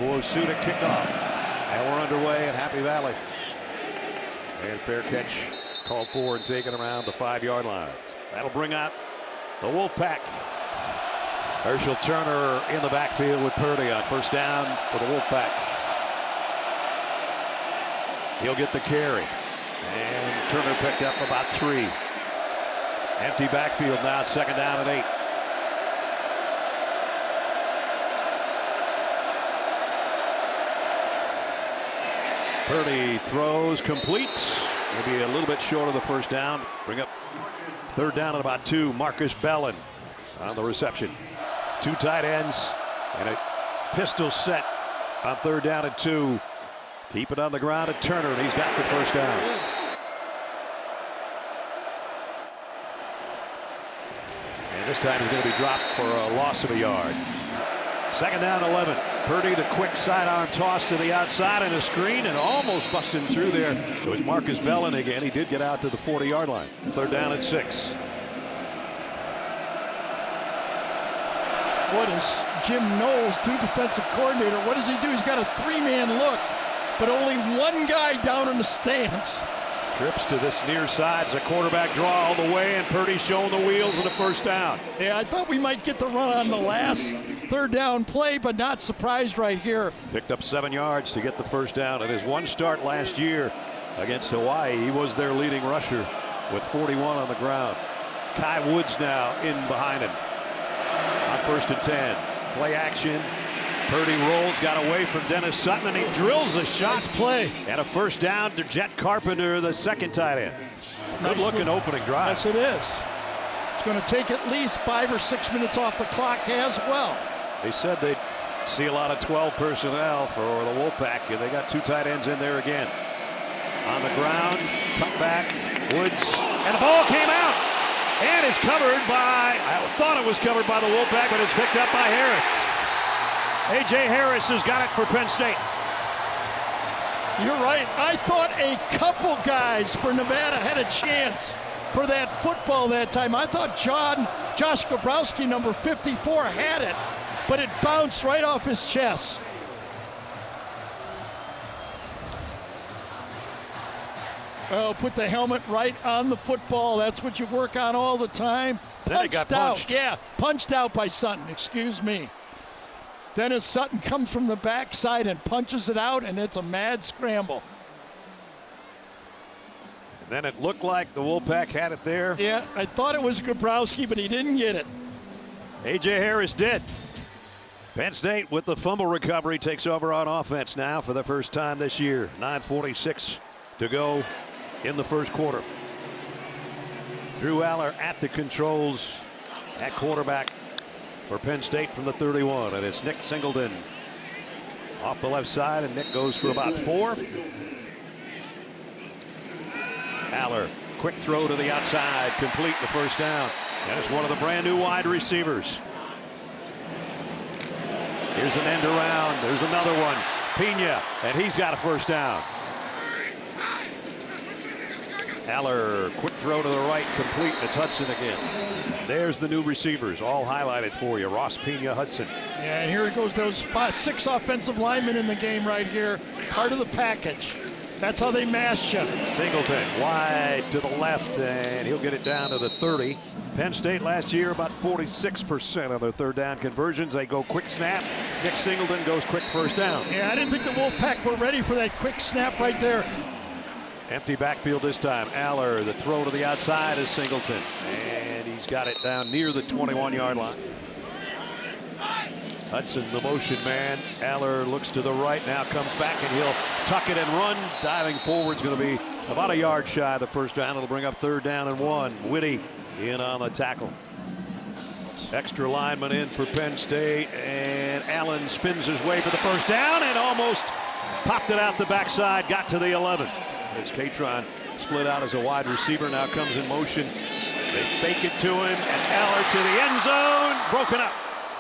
will shoot a kickoff. And we're underway at Happy Valley. And fair catch called for and taken around the 5-yard lines. That'll bring out the Wolfpack. Herschel Turner in the backfield with Purdy on first down for the Wolfpack. He'll get the carry. And Turner picked up about 3. Empty backfield now, second down and 8. Purdy throws complete. Maybe a little bit short of the first down. Bring up third down at about 2. Marcus Bellin on the reception. 2 tight ends and a pistol set on third down and 2. Keep it on the ground at Turner, and he's got the first down. And this time he's going to be dropped for a loss of a yard. Second down, 11. Purdy, the quick sidearm toss to the outside and a screen, and almost busting through there. It was Marcus Bellin again. He did get out to the 40-yard line. Third down at 6. What is Jim Knowles, defensive coordinator? What does he do? He's got a 3-man look, but only one guy down in the stance. Trips to this near side. It's a quarterback draw all the way, and Purdy's showing the wheels and a first down. Yeah, I thought we might get the run on the last third down play, but not surprised right here. Picked up 7 yards to get the first down. In his one start last year against Hawaii, he was their leading rusher with 41 on the ground. Kai Woods now in behind him on first and 10. Play action. Purdy rolls, got away from Dennis Sutton, and he drills a shot. Nice play. And a first down to Jet Carpenter, the second tight end. Good-looking opening drive. Yes, it is. It's going to take at least 5 or 6 minutes off the clock as well. They said they'd see a lot of 12 personnel for the Wolfpack, and they got 2 tight ends in there again. On the ground, cut back, Woods, and the ball came out. And is covered by, I thought it was covered by the Wolfpack, but it's picked up by Harris. A.J. Harris has got it for Penn State. You're right. I thought a couple guys for Nevada had a chance for that football that time. I thought Josh Gabrowski, number 54, had it, but it bounced right off his chest. Well, put the helmet right on the football. That's what you work on all the time. Then it got punched. Yeah, punched out by Sutton, excuse me. Dennis Sutton comes from the backside and punches it out, and it's a mad scramble. And then it looked like the Wolfpack had it there. Yeah, I thought it was Gabrowski, but he didn't get it. A.J. Harris did. Penn State with the fumble recovery takes over on offense now for the first time this year. 9:46 to go in the first quarter. Drew Allar at the controls at quarterback for Penn State from the 31, and it's Nick Singleton off the left side, and Nick goes for about 4. Allar, quick throw to the outside, complete the first down, and it's one of the brand new wide receivers. Here's an end around, there's another one, Pena, and he's got a first down. Allar, quick throw to the right, complete. It's Hudson again. There's the new receivers, all highlighted for you. Ross, Pena, Hudson. Yeah, and here it goes, those 6 offensive linemen in the game right here. Part of the package. That's how they mash you. Singleton wide to the left, and he'll get it down to the 30. Penn State last year, about 46% of their third down conversions. They go quick snap. Nick Singleton goes quick first down. Yeah, I didn't think the Wolfpack were ready for that quick snap right there. Empty backfield this time. Allar, the throw to the outside is Singleton. And he's got it down near the 21-yard line. Hudson, the motion man. Allar looks to the right, now comes back, and he'll tuck it and run. Diving forward's going to be about a yard shy of the first down. It'll bring up third down and 1. Whitty in on the tackle. Extra lineman in for Penn State, and Allen spins his way for the first down and almost popped it out the backside, got to the 11. As Catron split out as a wide receiver, now comes in motion. They fake it to him, and Allar to the end zone, broken up.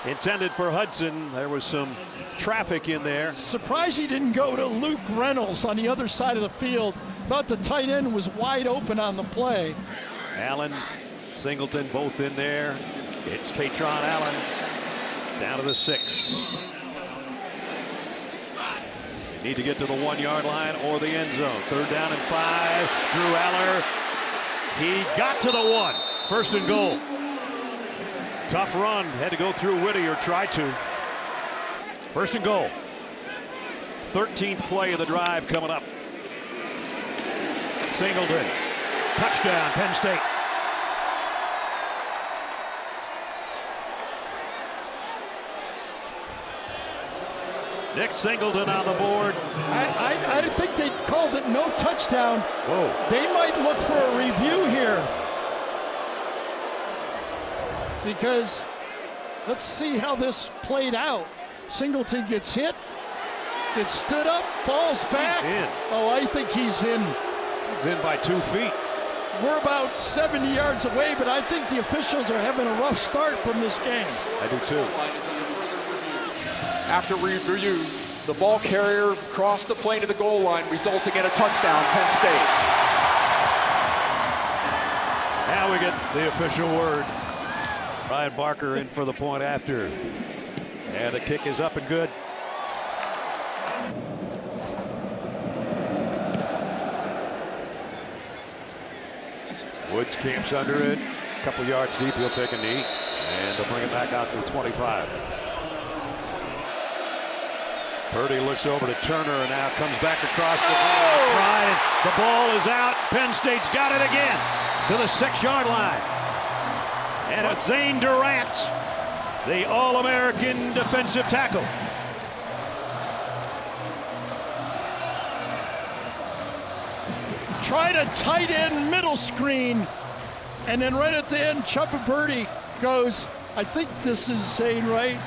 Intended for Hudson. There was some traffic in there. Surprised he didn't go to Luke Reynolds on the other side of the field. Thought the tight end was wide open on the play. Allen, Singleton both in there. It's Catron Allen down to the 6. Need to get to the 1 yard line or the end zone. 3rd down and 5. Drew Allar. He got to the 1. 1st and goal. Tough run. Had to go through Whitty, or tried to. 1st and goal. 13th play of the drive coming up. Singleton. Touchdown, Penn State. Nick Singleton on the board. I think they called it no touchdown. Whoa. They might look for a review here. Because let's see how this played out. Singleton gets hit, gets stood up, falls back. In. Oh, I think he's in. He's in by 2 feet. We're about 70 yards away, but I think the officials are having a rough start from this game. I do too. After review, the ball carrier crossed the plane to the goal line, resulting in a touchdown, Penn State. Now we get the official word. Ryan Barker in for the point after. And the kick is up and good. Woods camps under it. A couple yards deep, he'll take a knee. And they'll bring it back out to the 25. Purdy looks over to Turner and now comes back across the ball. Ryan, the ball is out. Penn State's got it again to the 6-yard line. And it's Zane Durant, the All-American defensive tackle. Tried a tight end middle screen, and then right at the end, Chubba Purdy goes, I think this is Zane right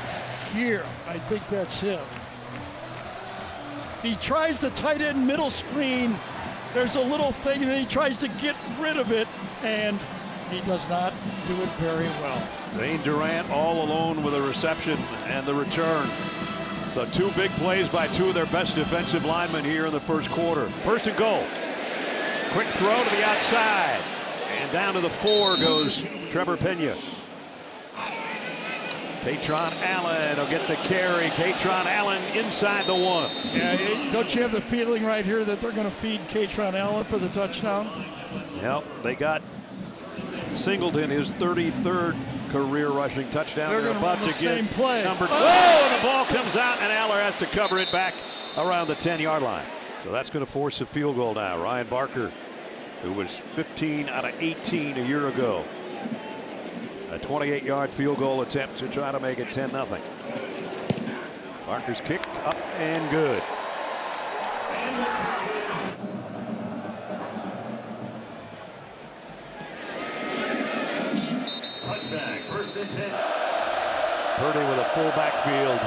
here. I think that's him. He tries the tight end middle screen. There's a little thing, and then he tries to get rid of it, and he does not do it very well. Zane Durant all alone with a reception and the return. So 2 big plays by 2 of their best defensive linemen here in the 1st quarter. 1st and goal. Quick throw to the outside. And down to the 4 goes Trevor Pena. Katron Allen will get the carry. Katron Allen inside the 1. Yeah, don't you have the feeling right here that they're going to feed Katron Allen for the touchdown? Yep, they got Singleton his 33rd career rushing touchdown. They're about to get same play. number 2. Oh, and the ball comes out, and Allar has to cover it back around the 10-yard line. So that's going to force a field goal now. Ryan Barker, who was 15 out of 18 a year ago. A 28-yard field goal attempt to try to make it 10-0. Barker's kick up and good. Purdy with a full backfield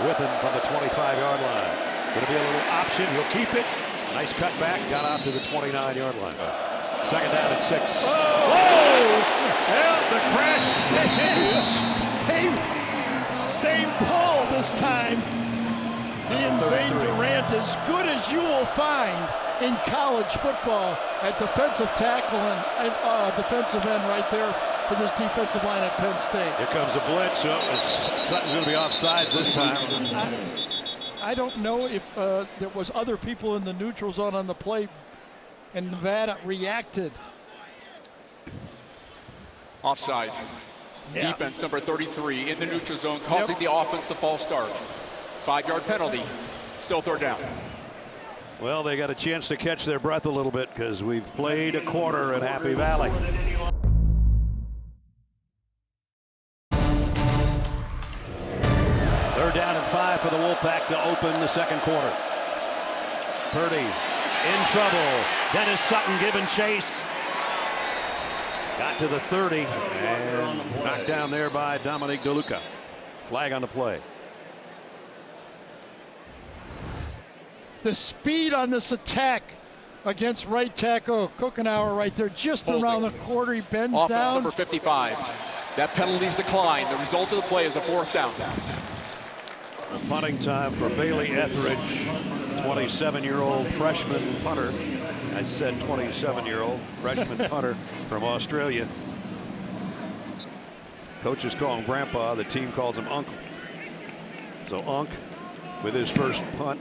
with him from the 25-yard line. Going to be a little option. He'll keep it. Nice cut back. Got out to the 29-yard line. 2nd down and 6. Oh! Whoa! Well, the crash continues. Same ball this time. And Zane Durant, as good as you will find in college football at defensive tackle and defensive end right there for this defensive line at Penn State. Here comes a blitz. Sutton's going to be offsides this time. I don't know if there was other people in the neutral zone on the play, and Nevada reacted. Offside. Yeah. Defense number 33 in the neutral zone, causing the offense to false start. 5-yard penalty. Still 3rd down. Well, they got a chance to catch their breath a little bit because we've played a quarter in Happy Valley. Third down and 5 for the Wolfpack to open the 2nd quarter. Purdy in trouble. Dennis Sutton giving chase. Got to the 30 and knocked down there by Dominique DeLuca. Flag on the play. The speed on this attack against right tackle Kuchenauer right there, just around the quarter. He bends Offense down. number 55. That penalty's declined. The result of the play is a 4th down. A punting time for Bailey Etheridge, 27-year-old freshman punter. I said 27-year-old freshman punter from Australia. Coaches call him Grandpa. The team calls him Uncle. So Unc with his first punt.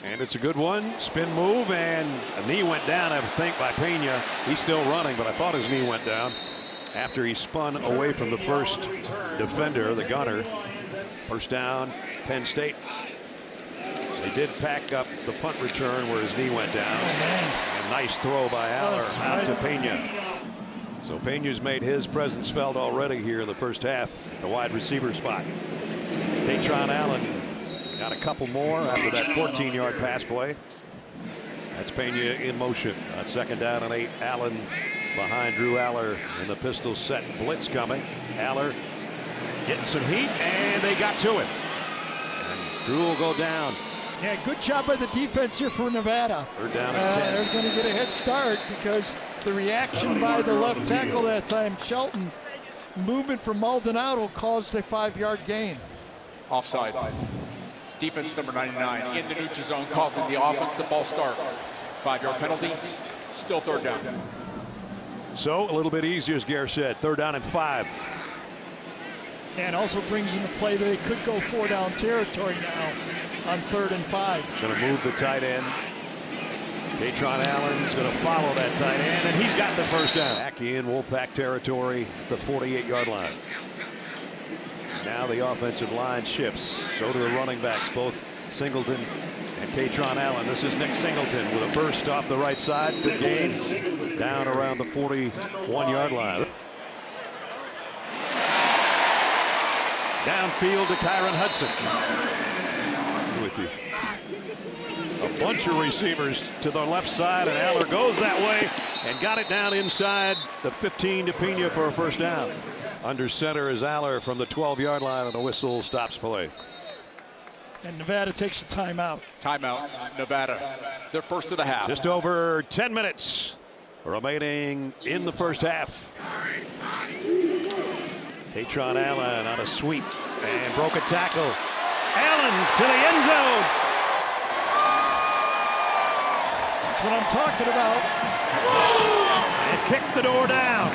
And it's a good one. Spin move, and a knee went down, I think, by Pena. He's still running, but I thought his knee went down after he spun away from the first defender, the gunner. First down, Penn State. They did pack up the punt return where his knee went down. And nice throw by Allar out to Pena. So Pena's made his presence felt already here in the first half at the wide receiver spot. Katron Allen got a couple more after that 14-yard pass play. That's Pena in motion on second down and 8. Allen behind Drew Allar in the pistol set blitz coming. Allar getting some heat, and they got to it. And Drew will go down. Yeah, good job by the defense here for Nevada. They're down at 10. They're going to get a head start because the reaction by the left tackle that time, Shelton, movement from Maldonado caused a 5-yard gain. Offside. Defense number 99 in the neutral zone, causing the offense to false start. 5-yard penalty, still third down. So a little bit easier, as Gare said. Third down and 5. And also brings into play that they could go 4-down territory now on 3rd and 5. Going to move the tight end. Katron Allen's going to follow that tight end, and he's got the first down. Back in Wolfpack territory at the 48-yard line. Now the offensive line shifts. So do the running backs, both Singleton and Katron Allen. This is Nick Singleton with a burst off the right side. Good gain. Down around the 41-yard line. Downfield to Kyron Hudson. With you. A bunch of receivers to the left side, and Allar goes that way and got it down inside the 15 to Pena for a first down. Under center is Allar from the 12-yard line, and a whistle stops play. And Nevada takes a timeout. Timeout, Nevada. They're first of the half. Just over 10 minutes remaining in the first half. Katron Allen on a sweep and broke a tackle. Allen to the end zone. That's what I'm talking about. And kicked the door down.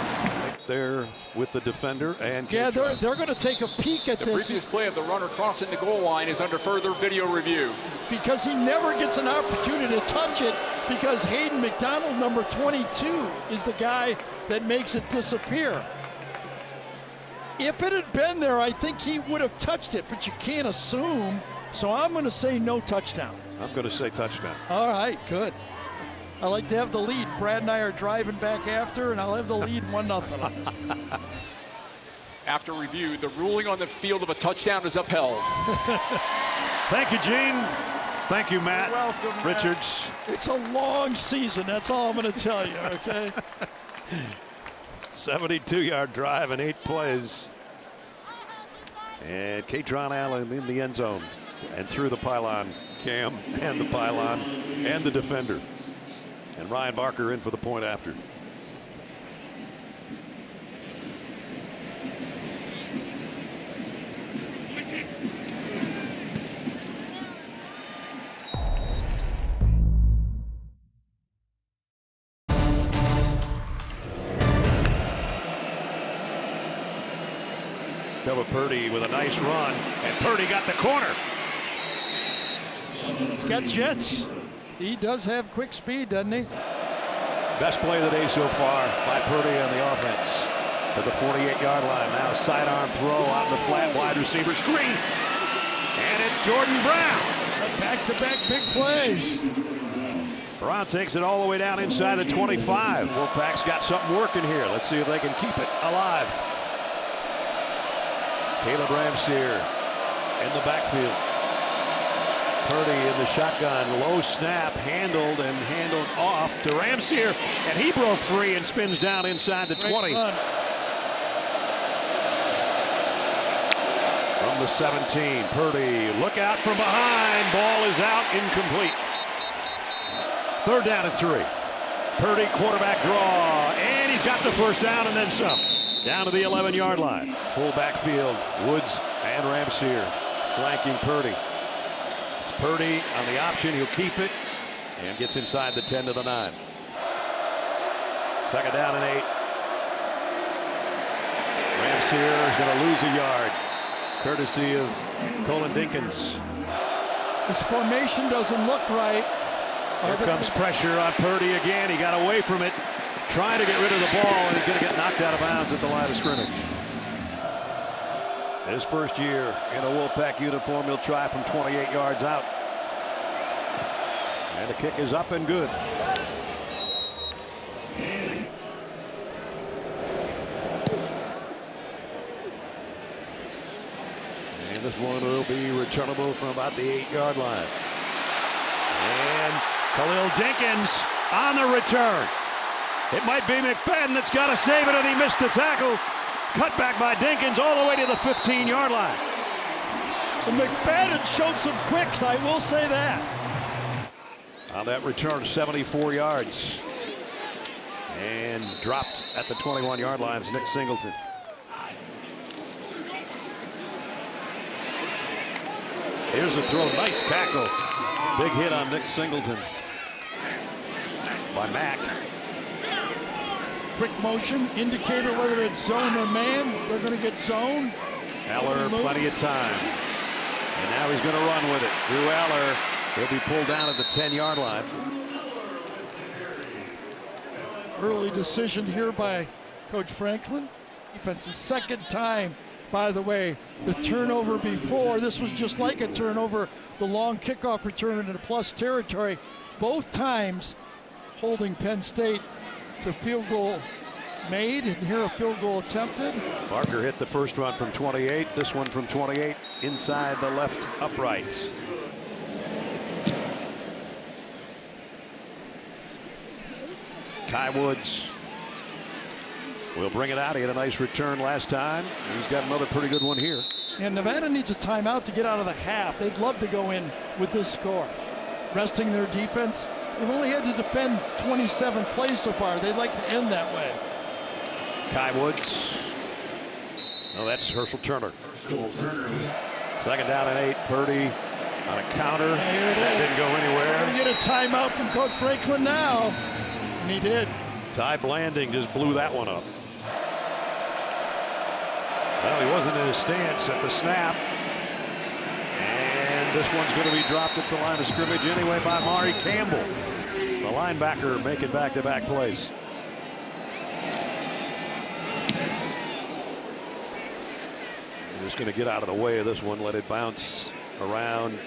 There with the defender and yeah, they're going to take a peek at the this. previous play of the runner crossing the goal line is under further video review. Because he never gets an opportunity to touch it because Hayden McDonald, number 22, is the guy that makes it disappear. If it had been there, I think he would have touched it, but you can't assume. So I'm going to say no touchdown. I'm going to say touchdown. All right, good. I like to have the lead. Brad and I are driving back after, and I'll have the lead 1-0 on this. After review, the ruling on the field of a touchdown is upheld. Thank you, Gene. Thank you, Matt. You're welcome, Matt. Richards. It's a long season. That's all I'm going to tell you, okay? 72-yard drive and 8 plays. And Katron Allen in the end zone and through the pylon. Cam and the pylon and the defender. And Ryan Barker in for the point after. Bella Purdy with a nice run, and Purdy got the corner. He's got jets. He does have quick speed, doesn't he? Best play of the day so far by Purdy on the offense. To the 48-yard line. Now a sidearm throw out in the flat wide receiver screen. And it's Jordan Brown. Back-to-back big plays. Brown takes it all the way down inside the 25. Wolfpack's got something working here. Let's see if they can keep it alive. Caleb Ramseer in the backfield. Purdy in the shotgun, low snap, handled off to Ramseer, and he broke free and spins down inside the 20. From the 17, Purdy, look out from behind, ball is out, incomplete. Third down and 3. Purdy, quarterback draw, and he's got the first down and then some. Down to the 11-yard line. Full backfield, Woods and Ramseer flanking Purdy. Purdy on the option, he'll keep it and gets inside the 10 to the 9. Second down and 8. Ramseer is going to lose a yard, courtesy of Colin Dinkins. His formation doesn't look right. Here comes pressure on Purdy again. He got away from it, trying to get rid of the ball, and he's going to get knocked out of bounds at the line of scrimmage. His first year in a Wolfpack uniform, he'll try from 28 yards out. And the kick is up and good. And this one will be returnable from about the 8-yard line. And Khalil Dinkins on the return. It might be McFadden that's got to save it, and he missed the tackle. Cut back by Dinkins all the way to the 15-yard line. Well, McFadden showed some quicks, I will say that. On that return, 74 yards. And dropped at the 21-yard line is Nick Singleton. Here's a throw, nice tackle. Big hit on Nick Singleton by Mack. Quick motion, indicator whether it's zone or man. They're going to get zone. Allar, plenty of time. And now he's going to run with it. Drew Allar will be pulled down at the 10-yard line. Early decision here by Coach Franklin. Defense's second time, by the way. The turnover before, this was just like a turnover. The long kickoff return into plus territory. Both times holding Penn State to field goal made, and here a field goal attempted. Barker hit the first one from 28. This one from 28 inside the left upright. Kai Woods will bring it out. He had a nice return last time. He's got another pretty good one here. And Nevada needs a timeout to get out of the half. They'd love to go in with this score. Resting their defense. They've only had to defend 27 plays so far. They'd like to end that way. Kai Woods. No, that's Herschel Turner. Second down and 8. Purdy on a counter. That didn't go anywhere. Going to get a timeout from Coach Franklin now. And he did. Ty Blanding just blew that one up. Well, he wasn't in his stance at the snap. And this one's going to be dropped at the line of scrimmage anyway by Mari Campbell. The linebacker making back-to-back plays. We're just going to get out of the way of this one, let it bounce around.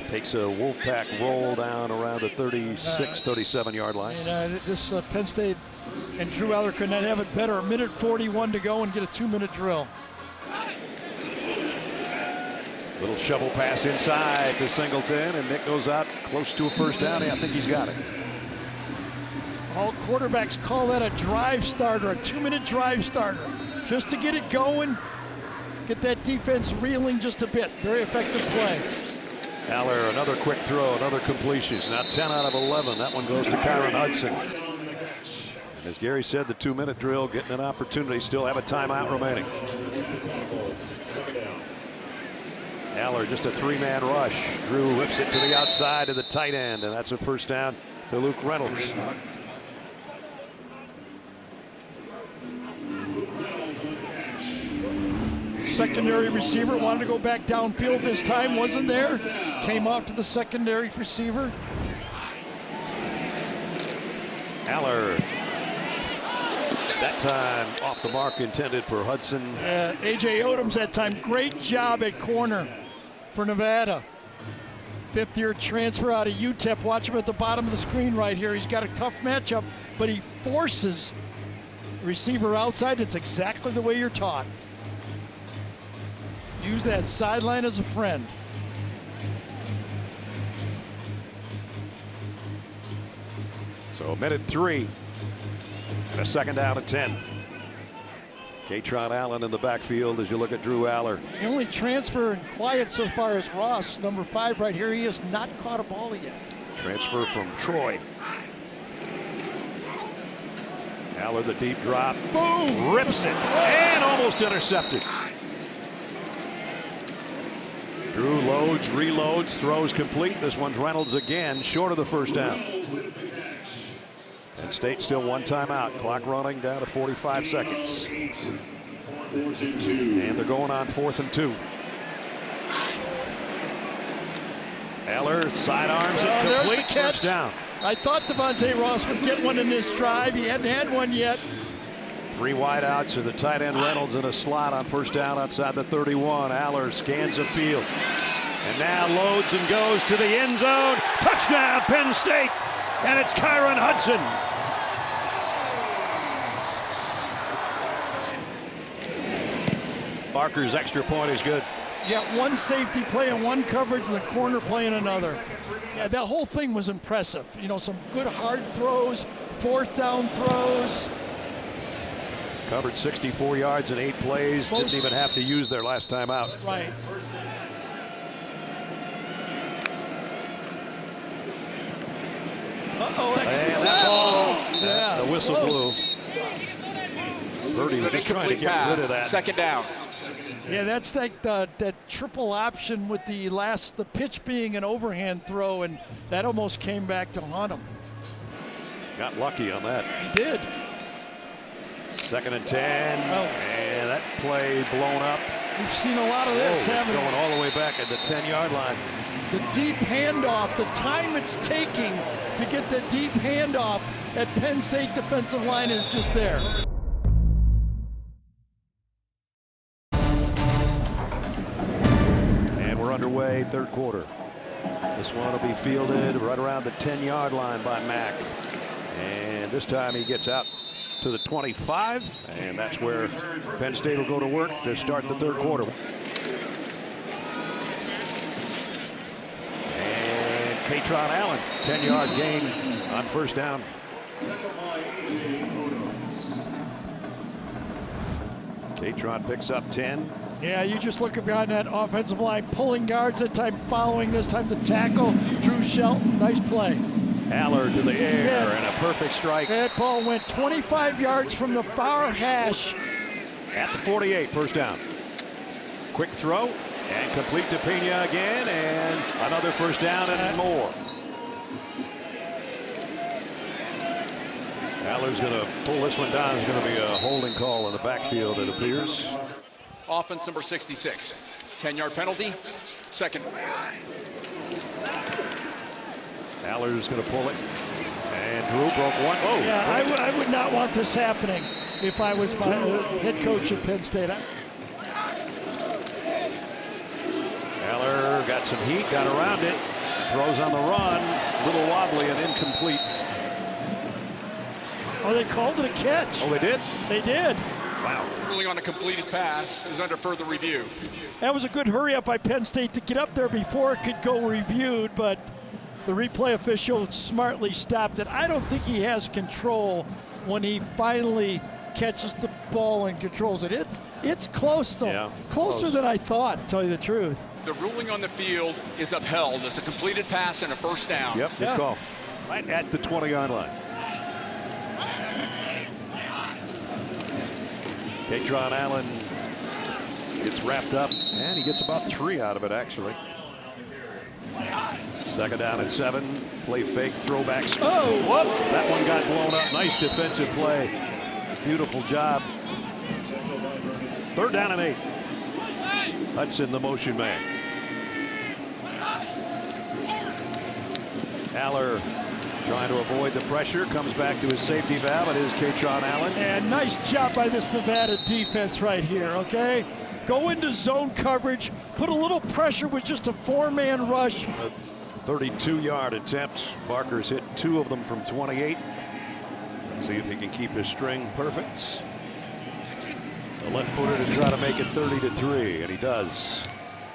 Takes a Wolfpack roll down around the 36, 37-yard line. And this Penn State and Drew Allar could not have it better. A minute 41 to go and get a 2-minute drill. Little shovel pass inside to Singleton, and Nick goes out close to a first down. I think he's got it. All quarterbacks call that a drive starter, a 2-minute drive starter. Just to get it going, get that defense reeling just a bit. Very effective play. Allar, another quick throw, another completion. Now 10 out of 11. That one goes to Kyron Hudson. And as Gary said, the 2-minute drill, getting an opportunity, still have a timeout remaining. Allar, just a 3-man rush. Drew whips it to the outside of the tight end, and that's a first down to Luke Reynolds. Secondary receiver wanted to go back downfield this time, wasn't there. Came off to the secondary receiver. Allar, that time off the mark, intended for Hudson. A.J. Odoms that time, great job at corner for Nevada. Fifth-year transfer out of UTEP. Watch him at the bottom of the screen right here. He's got a tough matchup, but he forces the receiver outside. It's exactly the way you're taught. Use that sideline as a friend. So a minute 3 and a second down and 10. Katron Allen in the backfield as you look at Drew Allar. The only transfer in quiet so far is Ross, number 5 right here. He has not caught a ball yet. Transfer from Troy. Allar, the deep drop. Boom! Rips it and almost intercepted. Drew loads, reloads, throws complete. This one's Reynolds again, short of the first down. Penn State still one timeout. Clock running down to 45 seconds. And they're going on 4th and 2. Allar sidearms it, there's complete, the catch. first down. I thought Devontae Ross would get one in this drive. He hadn't had one yet. 3 wideouts to the tight end Reynolds in a slot on first down outside the 31. Allar scans the field and now loads and goes to the end zone. Touchdown, Penn State, and it's Kyron Hudson. Barker's extra point is good. Yeah, one safety play and one coverage, and the corner play in another. Yeah, that whole thing was impressive. You know, some good hard throws, fourth down throws. Covered 64 yards in 8 plays. Didn't even have to use their last time out. Right. And that ball, yeah, the whistle close. blew. Purdy was just trying to get rid of that. Second down. Yeah, that's like that triple option with the pitch being an overhand throw, and that almost came back to haunt him. Got lucky on that. He did. 2nd and 10, and that play blown up. We've seen a lot of this, haven't we? Going all the way back at the 10-yard line. The deep handoff, the time it's taking to get the deep handoff at Penn State defensive line is just there. And we're underway, 3rd quarter. This one will be fielded right around the 10-yard line by Mack. And this time he gets out to the 25, and that's where Penn State will go to work to start the 3rd quarter. And Katron Allen, 10-yard gain on first down. Katron picks up 10. Yeah, you just look behind that offensive line, pulling guards that time, following this time the tackle. Drew Shelton, nice play. Allar to the air, and a perfect strike. That ball went 25 yards from the far hash. At the 48, first down. Quick throw, and complete to Pena again, and another first down and more. Allar's going to pull this one down. It's going to be a holding call in the backfield, it appears. Offense number 66. 10-yard penalty. Second. Allar's going to pull it, and Drew broke one. Oh, yeah, I would not want this happening if I was my head coach at Penn State. Allar got some heat, got around it, throws on the run, a little wobbly and incomplete. Oh, they called it a catch. Oh, they did? They did. Wow. Ruling on a completed pass is under further review. That was a good hurry up by Penn State to get up there before it could go reviewed, but the replay official smartly stopped it. I don't think he has control when he finally catches the ball and controls it. It's close, though. Yeah, Closer than I thought, to tell you the truth. The ruling on the field is upheld. It's a completed pass and a first down. Yep, good call. Right at the 20-yard line. Katron Allen gets wrapped up, and he gets about 3 out of it, actually. 2nd down and 7. Play fake, throwback. Oh, whoop! That one got blown up. Nice defensive play. Beautiful job. 3rd down and 8. Hudson, the motion man. Allar trying to avoid the pressure, comes back to his safety valve. It is Katron Allen. And nice job by this Nevada defense right here, okay? Go into zone coverage, put a little pressure with just a 4-man rush. A 32-yard attempt. Barker's hit 2 of them from 28. Let's see if he can keep his string perfect. The left footer to try to make it 30-3, and he does.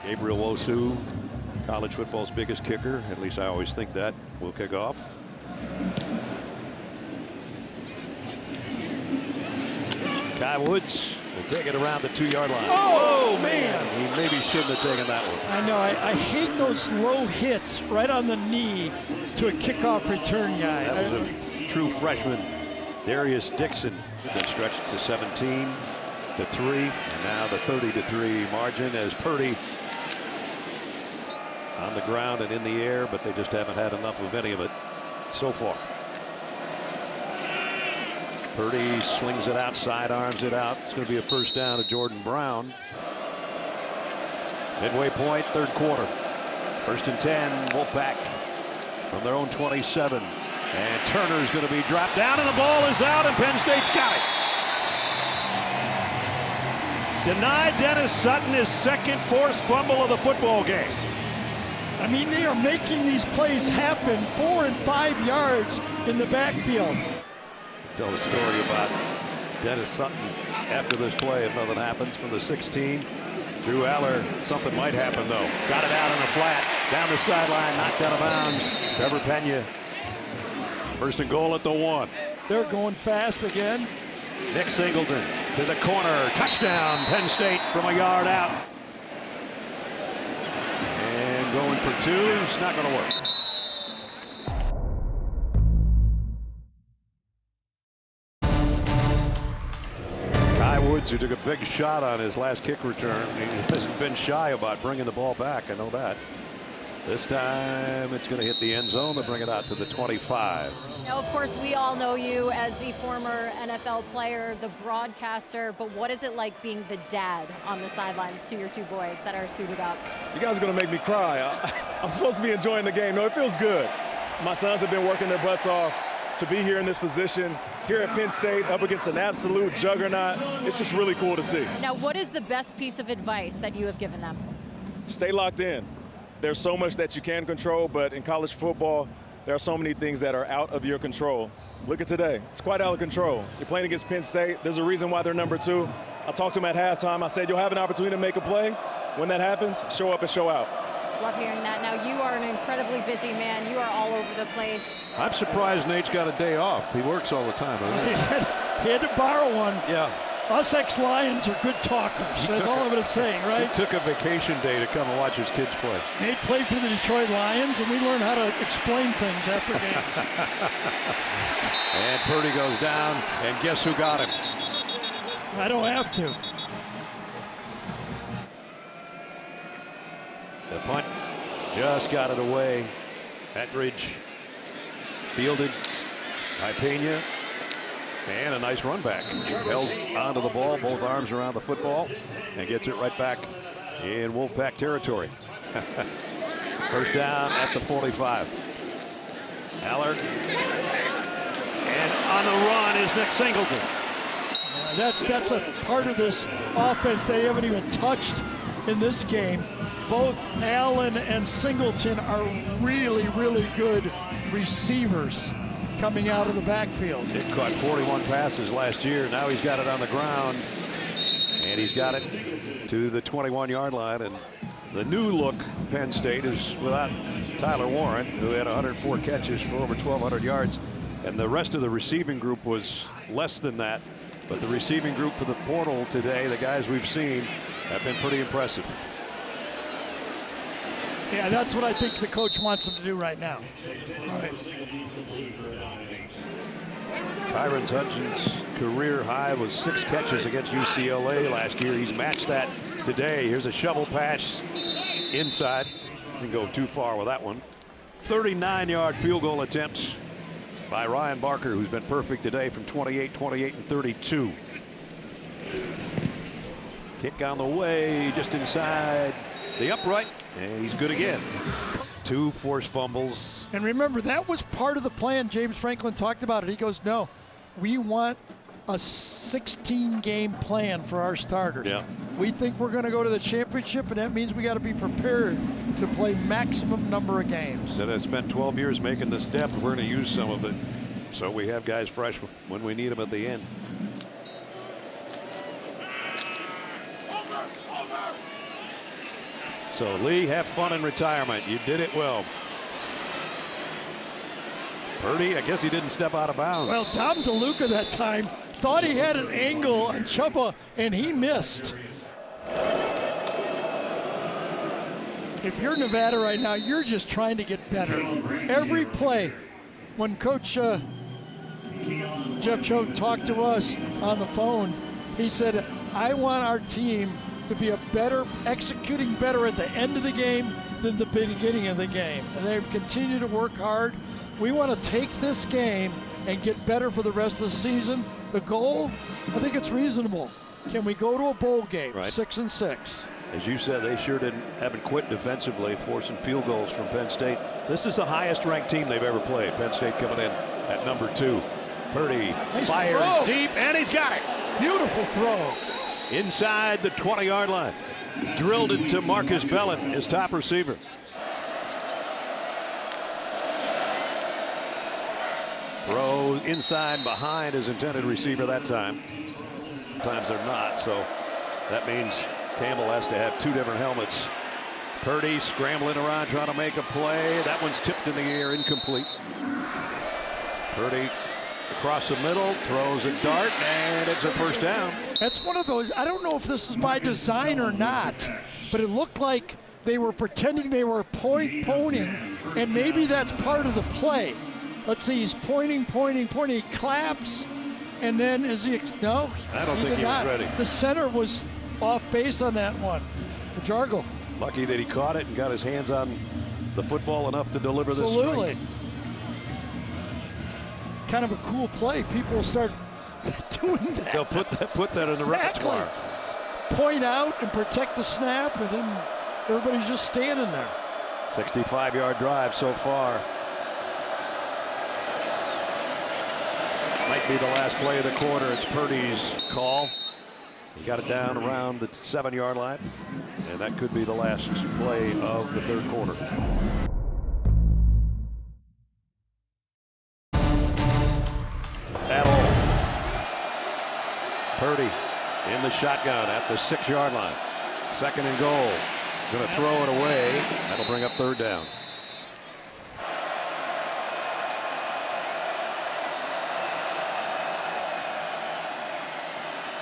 Gabriel Wosu, college football's biggest kicker. At least I always think that. Will kick off. Kai Woods will take it around the 2-yard line. Oh, man. He maybe shouldn't have taken that one. I know. I hate those low hits right on the knee to a kickoff return guy. That was a true freshman, Darius Dixon, that stretched to 17-3, and now the 30-3 margin as Purdy on the ground and in the air, but they just haven't had enough of any of it so far. Purdy slings it out, sidearms it out. It's going to be a first down to Jordan Brown. Midway point, 3rd quarter. First and 10, Wolfpack from their own 27. And Turner's going to be dropped down, and the ball is out, and Penn State's got it. Denied Dennis Sutton his second forced fumble of the football game. I mean, they are making these plays happen 4 and 5 yards in the backfield. Tell the story about Dennis Sutton after this play if nothing happens from the 16. Drew Allar, something might happen though. Got it out on the flat, down the sideline, knocked out of bounds. Trevor Penn, first and goal at the 1. They're going fast again. Nick Singleton to the corner, touchdown Penn State from a yard out. And going for 2 is not going to work. Woods, who took a big shot on his last kick return, he hasn't been shy about bringing the ball back. I know that. This time it's going to hit the end zone to bring it out to the 25. Now, of course, we all know you as the former NFL player, the broadcaster, but what is it like being the dad on the sidelines to your 2 boys that are suited up? You guys are going to make me cry. I'm supposed to be enjoying the game. No, it feels good. My sons have been working their butts off to be here in this position, here at Penn State, up against an absolute juggernaut. It's just really cool to see. Now, what is the best piece of advice that you have given them? Stay locked in. There's so much that you can control, but in college football, there are so many things that are out of your control. Look at today. It's quite out of control. You're playing against Penn State. There's a reason why they're number 2. I talked to them at halftime. I said, you'll have an opportunity to make a play. When that happens, show up and show out. Love hearing that. Now, you are an incredibly busy man. You are all over the place. I'm surprised Nate's got a day off. He works all the time. He had to borrow one. Yeah. Us ex-Lions are good talkers. That's all I'm going to say, right? He took a vacation day to come and watch his kids play. Nate played for the Detroit Lions, and we learned how to explain things after games. And Purdy goes down, and guess who got him? I don't have to. The punt just got it away. Attridge fielded by Pena. And a nice run back. Held onto the ball, both arms around the football, and gets it right back in Wolfpack territory. First down at the 45. Allar. And on the run is Nick Singleton. That's a part of this offense they haven't even touched in this game. Both Allen and Singleton are really, really good receivers coming out of the backfield. He caught 41 passes last year. Now he's got it on the ground, and he's got it to the 21-yard line. And the new look Penn State is without Tyler Warren, who had 104 catches for over 1,200 yards, and the rest of the receiving group was less than that. But the receiving group for the portal today, the guys we've seen, have been pretty impressive. Yeah, that's what I think the coach wants them to do right now. All right. Kyron Hudson's career high was 6 catches against UCLA last year. He's matched that today. Here's a shovel pass inside. Didn't go too far with that one. 39-yard field goal attempts by Ryan Barker, who's been perfect today from 28, 28, and 32. Kick on the way, just inside the upright, and he's good again. 2 forced fumbles. And remember, that was part of the plan. James Franklin talked about it. He goes, no, we want a 16-game plan for our starters. Yeah. We think we're going to go to the championship, and that means we got to be prepared to play maximum number of games. That has spent 12 years making this depth. We're going to use some of it, so we have guys fresh when we need them at the end. So Lee, have fun in retirement. You did it well. Purdy, I guess he didn't step out of bounds. Well, Tom DeLuca that time thought he had an angle on Chubba, and he missed. If you're Nevada right now, you're just trying to get better. Every play, when Coach Jeff Choate talked to us on the phone, he said, I want our team to be executing better at the end of the game than the beginning of the game. And they've continued to work hard. We want to take this game and get better for the rest of the season. The goal, I think it's reasonable. Can we go to a bowl game, right. 6-6? As you said, they sure haven't quit defensively, forcing field goals from Penn State. This is the highest ranked team they've ever played. Penn State coming in at number 2. Purdy fires deep, and he's got it. Beautiful throw. Inside the 20-yard line. Drilled it to Marcus Bellin, his top receiver. Throw inside behind his intended receiver that time. Sometimes they're not, so that means Campbell has to have 2 different helmets. Purdy scrambling around trying to make a play. That one's tipped in the air, incomplete. Purdy across the middle, throws a dart, and it's a first down. That's one of those, I don't know if this is by design or not, but it looked like they were pretending they were pointing, and maybe that's part of the play. Let's see, he's pointing. He claps, and then is he? No, I don't think he was ready. The center was off base on that one. The Jargle. Lucky that he caught it and got his hands on the football enough to deliver this. Absolutely. Kind of a cool play. People will start doing that. They'll put that in the repertoire. Point out and protect the snap, and then everybody's just standing there. 65-yard drive so far. Might be the last play of the quarter. It's Purdy's call. He got it down around the 7-yard line, and that could be the last play of the third quarter. At all. Purdy in the shotgun at the 6-yard line. 2nd and goal. Going to throw it away. That'll bring up 3rd down.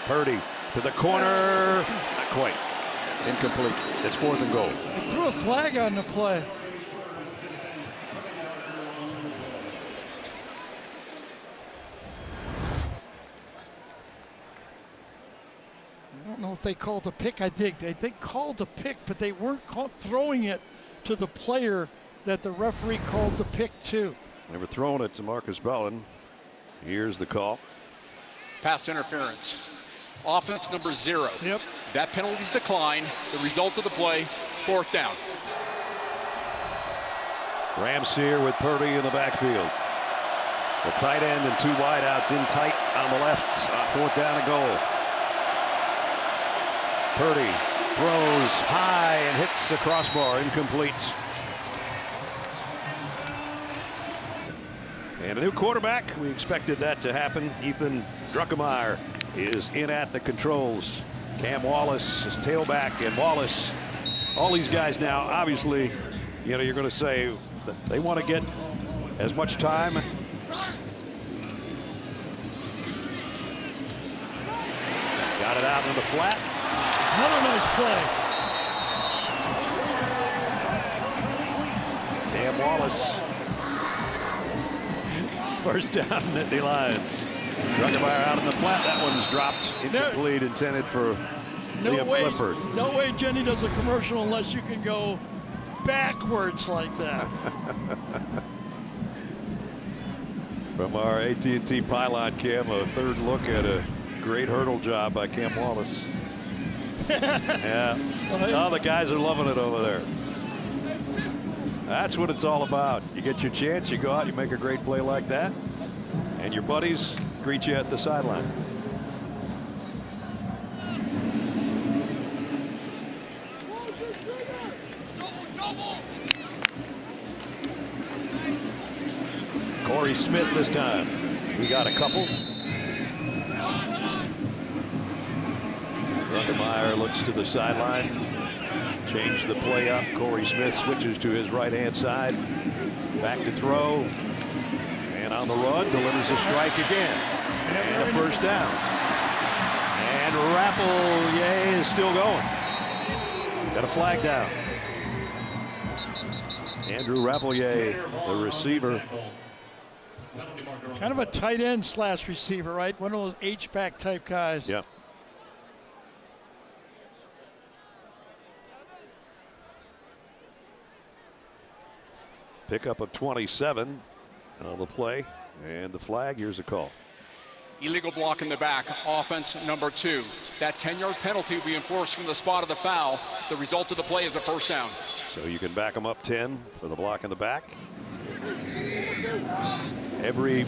Purdy to the corner. Not quite. Incomplete. It's 4th and goal. He threw a flag on the play. I don't know if they called a pick. They called a pick, but they weren't throwing it to the player that the referee called the pick to. They were throwing it to Marcus Bellin. Here's the call. Pass interference. Offense number 0. Yep. That penalty's declined. The result of the play, 4th down. Rams here with Purdy in the backfield. The tight end and 2 wideouts in tight on the left. 4th down and goal. Purdy throws high and hits the crossbar, incomplete. And a new quarterback. We expected that to happen. Ethan Druckemeyer is in at the controls. Cam Wallace is tailback, and Wallace. All these guys now, obviously, you're going to say that they want to get as much time. Got it out in the flat. Another nice play. Cam Wallace. First down, Nittany Lions. Druckemeyer out in the flat. That one's dropped. Incomplete, intended for Liam Clifford. No way Jenny does a commercial unless you can go backwards like that. From our AT&T pylon cam, a 3rd look at a great hurdle job by Cam Wallace. Yeah. Oh, the guys are loving it over there. That's what it's all about. You get your chance, you go out, you make a great play like that, and your buddies greet you at the sideline. Corey Smith this time. He got a couple. Druckemeyer looks to the sideline. Change the play up. Corey Smith switches to his right-hand side. Back to throw. And on the run, delivers a strike again. And a first down. And Rappleyea is still going. Got a flag down. Andrew Rappleyea, the receiver. Kind of a tight end / receiver, right? One of those H-back type guys. Yeah. Pickup of 27 on the play, and the flag. Here's a call. Illegal block in the back, offense number 2. That 10-yard penalty will be enforced from the spot of the foul. The result of the play is a first down. So you can back them up 10 for the block in the back. Every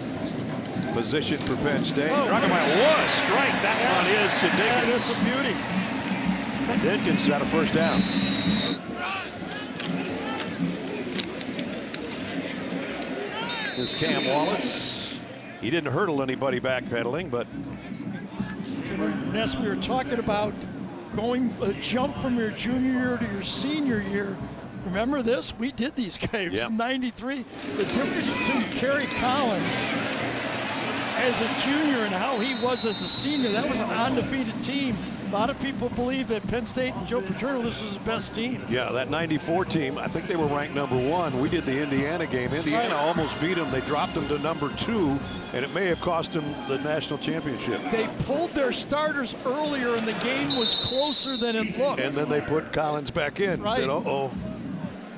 position for Penn State. Oh. What a strike that one is to That Dinkins. is a beauty. Dinkins got a first down. This Cam Wallace. He didn't hurdle anybody backpedaling, but Ness, we were talking about going a jump from your junior year to your senior year. Remember this? We did these games in '93. The difference between Kerry Collins as a junior and how he was as a senior, that was an undefeated team. A lot of people believe that Penn State and Joe Paterno, this was the best team. yeah, that '94 team, I think they were ranked #1. We did the Indiana game. Indiana almost beat them. They dropped them to #2, and it may have cost them the national championship. They pulled their starters earlier and the game was closer than it looked. And then they put Collins back in. Right. Said, uh-oh.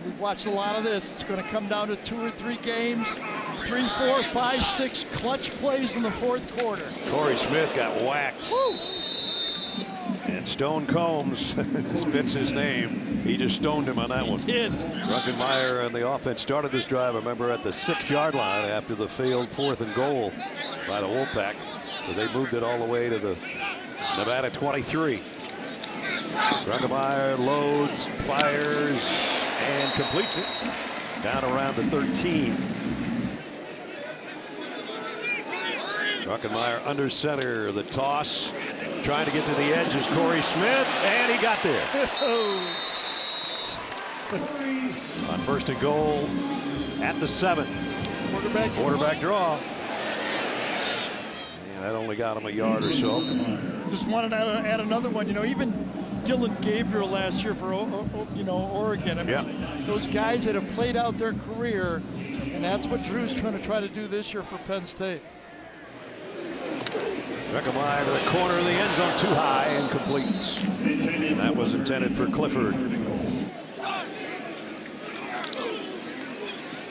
We've watched a lot of this. It's going to come down to 2 or 3 games, 3, 4, 5, 6 clutch plays in the fourth quarter. Corey Smith got whacked. Woo. And Stone Combs, this fits his name, he just stoned him on that one. Did. Druckenmeier and the offense started this drive, I remember, at the 6-yard line after the failed 4th and goal by the Wolfpack. So they moved it all the way to the Nevada 23. Druckenmeier loads, fires, and completes it down around the 13. Druckenmeier under center, the toss, trying to get to the edge is Corey Smith, and he got there. On 1st and goal at the 7. Quarterback draw. And that only got him a yard or so. Just wanted to add another one. You know, even Dylan Gabriel last year for Oregon. I mean, those guys that have played out their career, and that's what Drew's trying to do this year for Penn State. Druckenmeier to the corner of the end zone, too high, and completes. And that was intended for Clifford.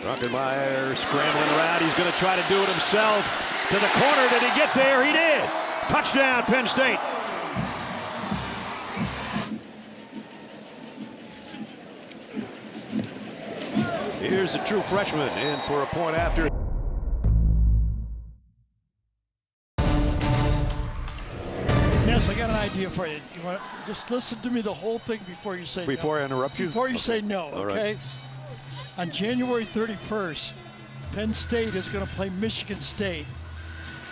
Druckenmeier scrambling around. He's going to try to do it himself. To the corner. Did he get there? He did. Touchdown, Penn State. Here's the true freshman in for a point after. Yes, I got an idea for you. You want just listen to me the whole thing before you say Before no. I interrupt you? Before you say no, All okay? right. On January 31st, Penn State is going to play Michigan State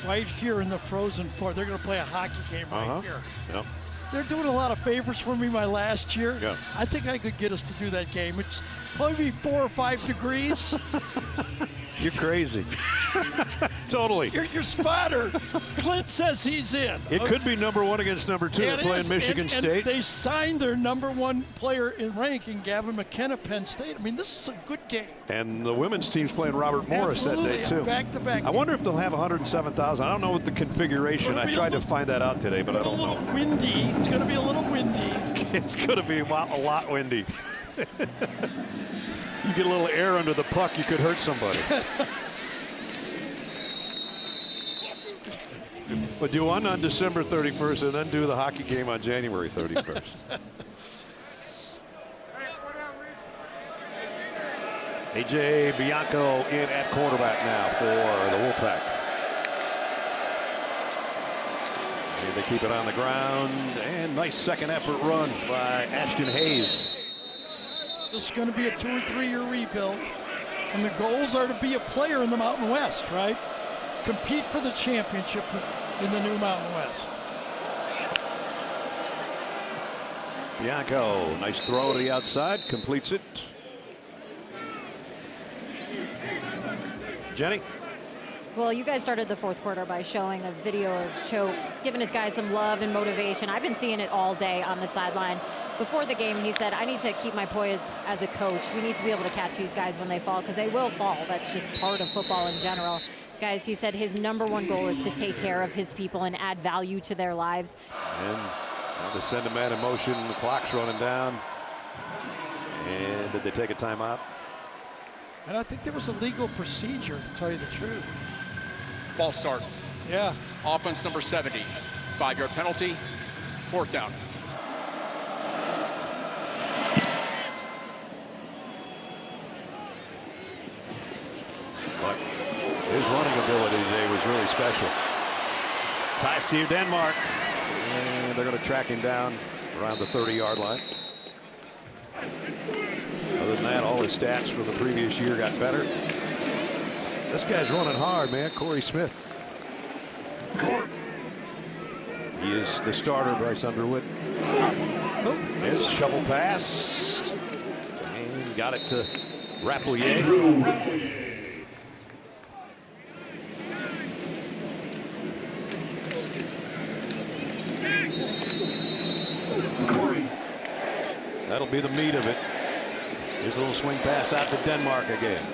right here in the Frozen Four. They're going to play a hockey game right here. Yep. They're doing a lot of favors for me my last year. Yeah. I think I could get us to do that game. It's probably 4 or 5 degrees. You're crazy. Totally. Your spotter, Clint, says he's in. It could be #1 against #2. They're playing Michigan State. And they signed their #1 player in ranking, Gavin McKenna, Penn State. I mean, this is a good game. And the women's team's playing Robert Morris that day, too. Back-to-back. I wonder if they'll have 107,000. I don't know what the configuration. I tried to find that out today, but I don't know. A little windy. It's going to be a little windy. It's going to be a lot windy. You get a little air under the puck, you could hurt somebody. But do one on December 31st and then do the hockey game on January 31st. AJ Bianco in at quarterback now for the Wolfpack. And they keep it on the ground, and nice second effort run by Ashton Hayes. This is going to be a 2 or 3 year rebuild, and the goals are to be a player in the Mountain West, right? Compete for the championship in the new Mountain West. Bianco, nice throw to the outside, completes it. Jenny? Well, you guys started the fourth quarter by showing a video of Choate giving his guys some love and motivation. I've been seeing it all day on the sideline. Before the game, he said, I need to keep my poise as a coach. We need to be able to catch these guys when they fall, because they will fall. That's just part of football in general. Guys, he said his #1 goal is to take care of his people and add value to their lives. And they send a man in motion. The clock's running down. And did they take a timeout? And I think there was a legal procedure, to tell you the truth. Ball start. Yeah. Offense number 70. 5-yard penalty. 4th down. But his running ability today was really special. Tyseer Denmark. And they're going to track him down around the 30-yard line. Other than that, all his stats from the previous year got better. This guy's running hard, man. Corey Smith. He is the starter, Bryce Underwood. There's shovel pass. And got it to Rapplier. That'll be the meat of it. Here's a little swing pass out to Denmark again.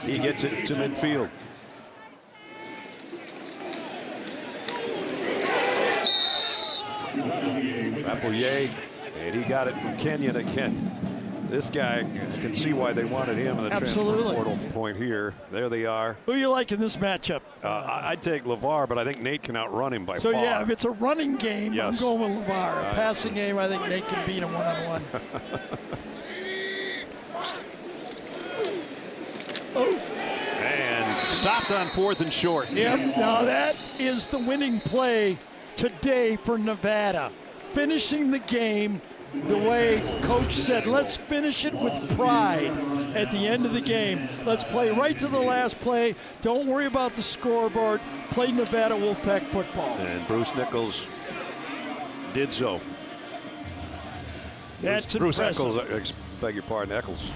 He gets it to midfield. Rapplier, and he got it from Kenyon again. This guy, I can see why they wanted him in the transfer portal point here. There they are. Who you like in this matchup? I'd take LeVar, but I think Nate can outrun him by far. So, yeah, if it's a running game, yes. I'm going with LeVar. A passing game, I think Nate can beat him one-on-one. And stopped on 4th and short. Yep, now that is the winning play today for Nevada. Finishing the game the way Coach said, let's finish it with pride at the end of the game. Let's play right to the last play. Don't worry about the scoreboard. Play Nevada Wolfpack football. And Bruce Nichols did so. That's Bruce impressive. Eccles, beg your pardon, Eccles.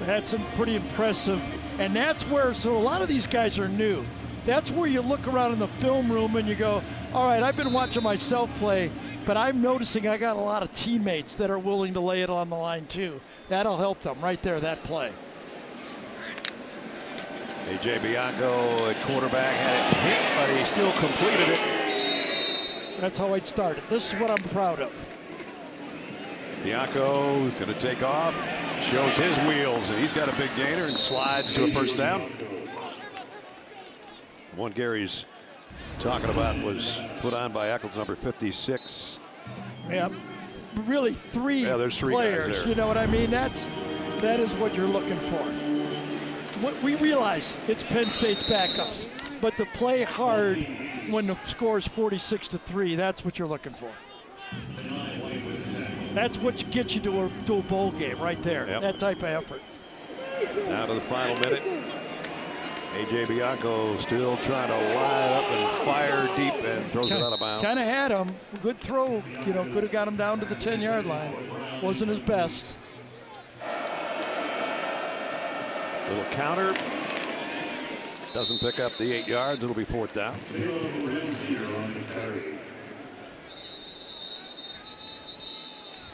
That's pretty impressive. And that's where, so a lot of these guys are new. That's where you look around in the film room and you go, all right, I've been watching myself play, but I'm noticing I got a lot of teammates that are willing to lay it on the line too. That'll help them right there, that play. A.J. Bianco at quarterback had it hit, but he still completed it. That's how it started. This is what I'm proud of. Bianco is going to take off, shows his wheels, and he's got a big gainer and slides to a 1st down. The one Gary's talking about was put on by Eccles, number 56. Yeah, really three there's 3 players. guys there. You know what I mean? That is what you're looking for. What we realize it's Penn State's backups, but to play hard when the score is 46-3, that's what you're looking for. That's what gets you to a bowl game right there. Yep. That type of effort. Now to the final minute. A.J. Bianco still trying to line up and fire deep and throws it out of bounds. Kind of had him. Good throw. You know, could have got him down to the 10-yard line. Wasn't his best. Little counter. Doesn't pick up the 8 yards. It'll be 4th down.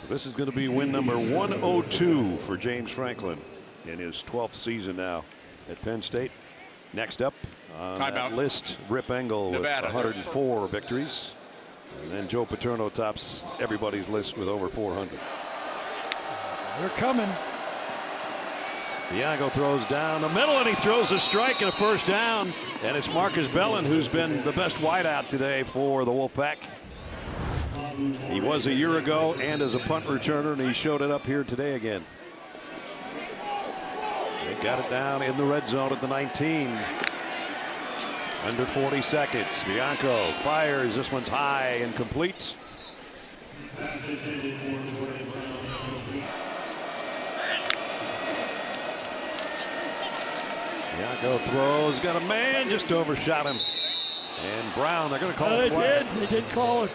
So this is going to be win number 102 for James Franklin in his 12th season now at Penn State. Next up on that list, Rip Engel Nevada. with 104 victories. And then Joe Paterno tops everybody's list with over 400. They're coming. Bianco throws down the middle, and he throws a strike and a 1st down. And it's Marcus Bellin who's been the best wideout today for the Wolfpack. He was a year ago and as a punt returner, and he showed it up here today again. They got it down in the red zone at the 19. Under 40 seconds. Bianco fires. This one's high and complete. Bianco throws. Got a man. Just overshot him. And Brown, they're going to call it flag. They did call it.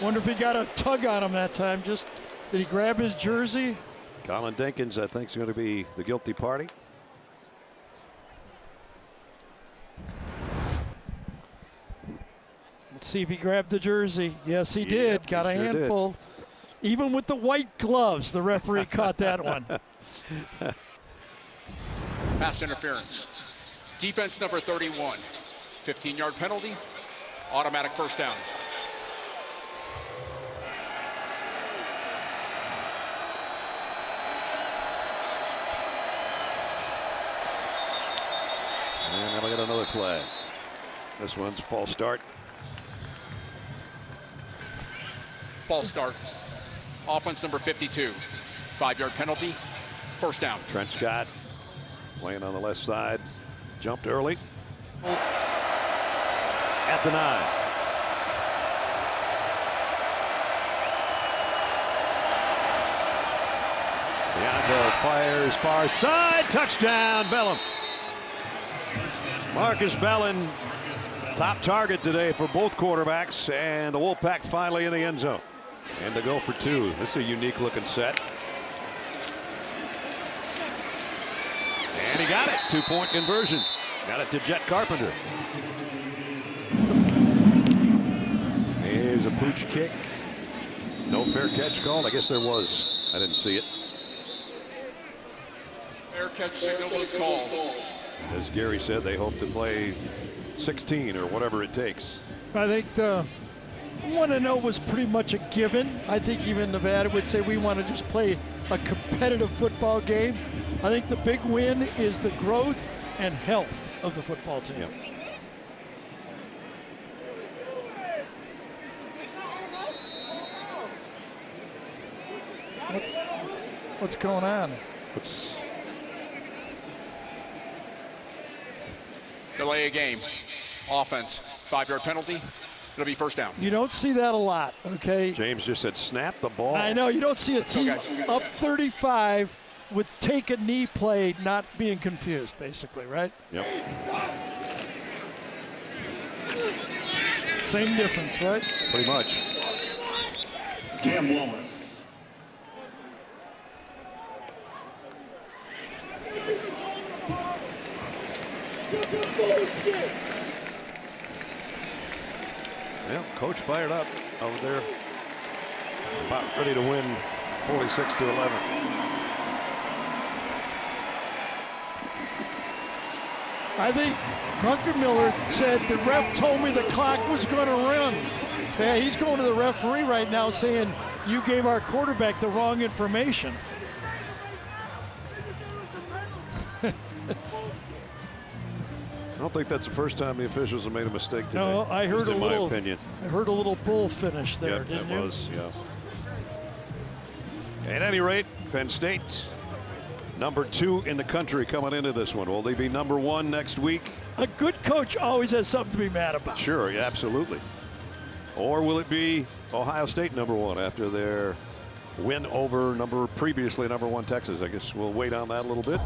Wonder if he got a tug on him that time. Did he grab his jersey? Colin Dinkins, I think, is going to be the guilty party. Let's see if he grabbed the jersey. Yes, he did. Got a handful. Even with the white gloves, the referee caught that one. Pass interference. Defense number 31. 15-yard penalty. Automatic 1st down. And then we got another flag. This one's a false start. False start. Offense number 52. 5-yard penalty. First down. Trent Scott playing on the left side. Jumped early. At the 9. Biondo fires far side. Touchdown, Bellum. Marcus Bellin, top target today for both quarterbacks, and the Wolfpack finally in the end zone. And to go for 2. This is a unique looking set. And he got it. 2-point conversion. Got it to Jet Carpenter. Here's a pooch kick. No fair catch called. I guess there was. I didn't see it. Fair catch signal was called. As Gary said, they hope to play 16 or whatever it takes. I think the 1-0 was pretty much a given. I think even Nevada would say we want to just play a competitive football game. I think the big win is the growth and health of the football team. Yep. What's going on? Delay a game. Offense. 5-yard penalty. It'll be first down. You don't see that a lot, okay? James just said snap the ball. I know, you don't see a team up 35 with take a knee play not being confused, basically, right? Yep. Same difference, right? Pretty much. Cam Wallace. Well, coach fired up over there. About ready to win 46-11. I think Druckenmiller said the ref told me the clock was going to run. Yeah, he's going to the referee right now saying you gave our quarterback the wrong information. I don't think that's the first time the officials have made a mistake today. No, I heard in a little. my opinion. I heard a little bull finish there, Yep, didn't that you? was, yeah. At any rate, Penn State, number 2 in the country coming into this one. Will they be number 1 next week? A good coach always has something to be mad about. Sure, yeah, absolutely. Or will it be Ohio State number 1 after their win over previously number 1 Texas? I guess we'll wait on that a little bit.